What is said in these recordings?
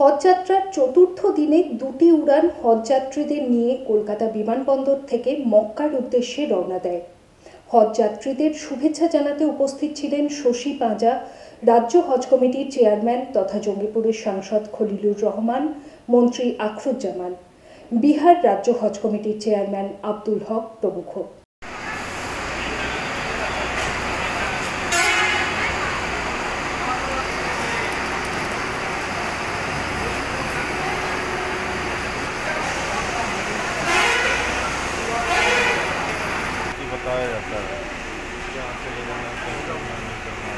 হজযাত্রার চতুর্থ দিনে দুটি উড়ান হজযাত্রীদের নিয়ে কলকাতা বিমানবন্দর থেকে মক্কার উদ্দেশ্যে রওনা দেয়। হজযাত্রীদের শুভেচ্ছা জানাতে উপস্থিত ছিলেন শশী পাঁজা, রাজ্য হজ কমিটির চেয়ারম্যান তথা জঙ্গিপুরের সাংসদ খলিলুর রহমান, মন্ত্রী আখরুজ্জামান, বিহার রাজ্য হজ কমিটির চেয়ারম্যান আব্দুল হক প্রমুখ। बताया जाता है यहाँ से ले जाना करना नहीं करना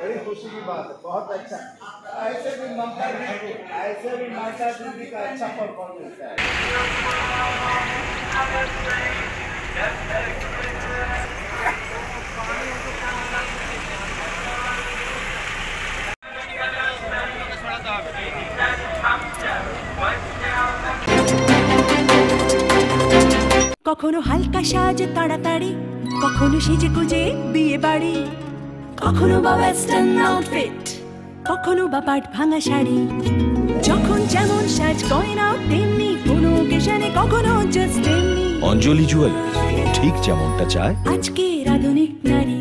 बड़ी खुशी की बात है, बहुत अच्छा। ऐसे भी माता दीदी का अच्छा परफॉर्मेंस है। কখনো হালকা সাজে তাড়াতাড়ি, কখনো সেজে গুজে বিয়ে বাড়ি, কখনো বা ওয়েস্টার্ন আউটফিট, কখনো বা পাট ভাঙা শাড়ি। যখন যেমন সাজ গয়না তেমনি কোনো অকেশনে, কখনো জাস্ট তেমনি। অঞ্জলি জুয়েলার্স, ঠিক যেমনটা চায় আজকের আধুনিক নারী।